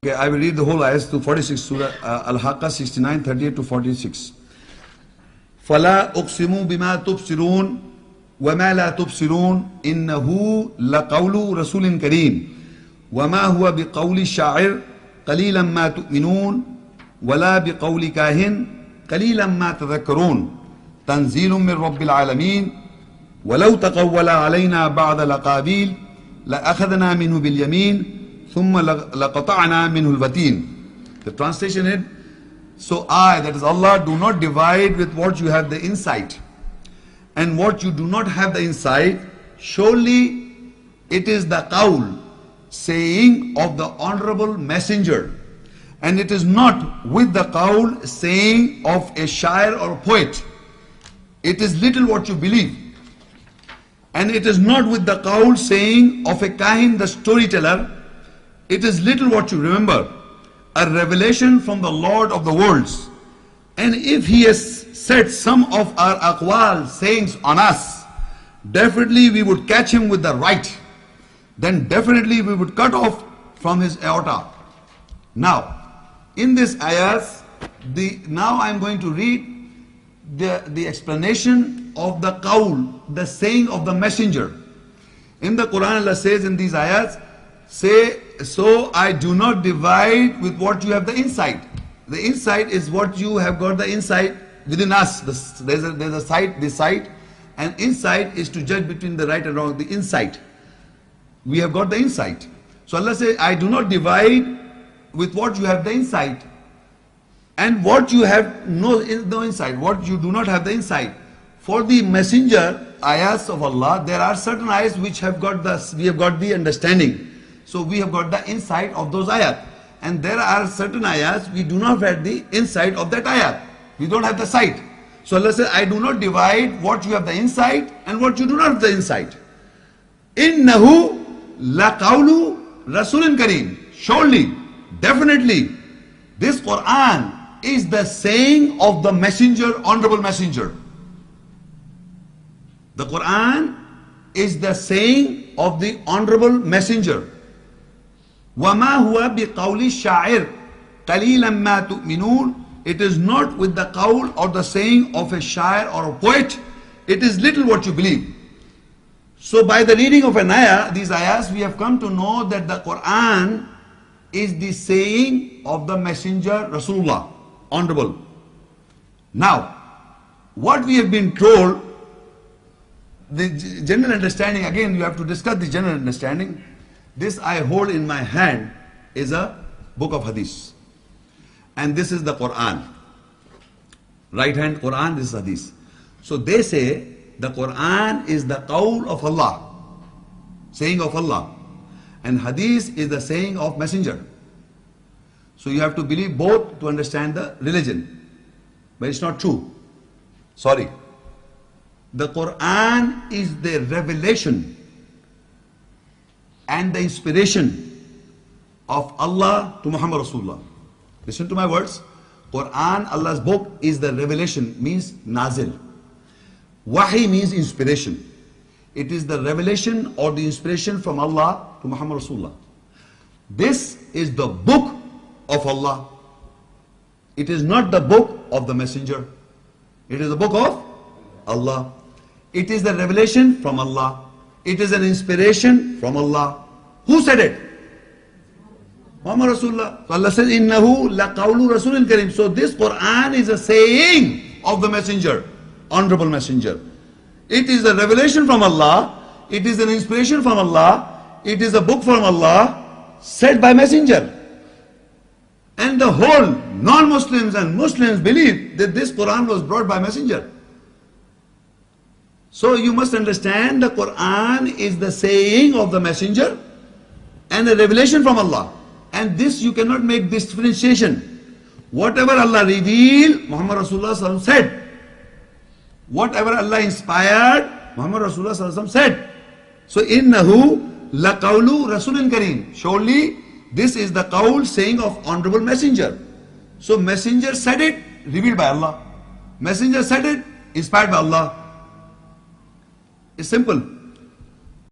Okay, I will read the whole ayahs to 46, Surah Al-Haqqa 69, 38 to 46. فَلَا أُقْسِمُوا بِمَا تُبْصِرُونَ وَمَا لَا تُبْصِرُونَ إِنَّهُ لَقَوْلُ رَسُولٍ كَرِيمٍ وَمَا هُوَ بِقَوْلِ الشَّاعِرِ قَلِيلًا مَا تُؤْمِنُونَ وَلَا بِقَوْلِ كَاهِنٍ قَلِيلًا مَا تَذَكَّرُونَ تَنزِيلٌ مِّن رَّبِّ الْعَالَمِينَ وَلَوْ تَقَوَّلَ عَلَيْنَا بَعْضَ الْأَقَاوِيلِ لَأَخَذْنَا مِنْهُ بِالْيَمِينِ ثُمَّ لَقَطَعْنَا مِنْهُ الْوَتِينَ. The translation is, so I, that is Allah, do not divide with what you have the insight and what you do not have the insight. Surely it is the Qaul, saying of the honorable messenger, and it is not with the Qaul, saying of a shair or a poet. It is little what you believe, and it is not with the Qaul, saying of a kahin, the storyteller. It is little what you remember, a revelation from the Lord of the worlds. And if he has said some of our aqwal, sayings on us, definitely we would catch him with the right. Then definitely we would cut off from his aorta. Now, in this ayahs, now I am going to read the explanation of the qaul, the saying of the messenger. In the Quran, Allah says in these ayahs, say, so I do not divide with what you have the insight. The insight is what you have got the insight within us. There's a sight, the sight, and insight is to judge between the right and wrong, the insight. We have got the insight. So Allah says, I do not divide with what you have the insight and what you have no insight, what you do not have the insight. For the messenger, ayahs of Allah, there are certain ayahs which have got we have got the understanding. So we have got the insight of those ayat. And there are certain ayats we do not have the insight of that ayat. We don't have the sight. So Allah says, I do not divide what you have the insight and what you do not have the insight. Innahu laqawlu rasulin kareem. Surely, definitely, this Quran is the saying of the messenger, honorable messenger. The Quran is the saying of the honorable messenger. وَمَا هُوَ بِقَوْلِ الشَّاعِرِ قَلِيلًا مَا تُؤْمِنُونَ. It is not with the qaul or the saying of a shair or a poet. It is little what you believe. So by the reading of an ayah, these ayahs, we have come to know that the Quran is the saying of the messenger Rasulullah, honorable. Now, what we have been told, the general understanding, again you have to discuss the general understanding. This I hold in my hand is a book of Hadees. And this is the Quran. Right hand Quran, this is Hadees. So they say the Quran is the Qaul of Allah, saying of Allah. And Hadees is the saying of messenger. So you have to believe both to understand the religion. But it's not true. Sorry. The Quran is the revelation and the inspiration of Allah to Muhammad Rasulullah. Listen to my words. Quran, Allah's book, is the revelation, means nazil. Wahi means inspiration. It is the revelation or the inspiration from Allah to Muhammad Rasulullah. This is the book of Allah. It is not the book of the messenger. It is the book of Allah. It is the revelation from Allah. It is an inspiration from Allah. Who said it? Muhammad Rasulullah. So Allah says, Innahu laqawlu rasulin kareem. So this Quran is a saying of the messenger, honorable messenger. It is a revelation from Allah. It is an inspiration from Allah. It is a book from Allah said by messenger. And the whole non-Muslims and Muslims believe that this Quran was brought by messenger. So you must understand the Quran is the saying of the messenger and a revelation from Allah. And this you cannot make this differentiation. Whatever Allah revealed, Muhammad Rasulullah said. Whatever Allah inspired, Muhammad Rasulullah said. So innahu laqawlu rasulin kareem. Surely this is the qaul, saying of honorable messenger. So messenger said it, revealed by Allah. Messenger said it, inspired by Allah. It's simple.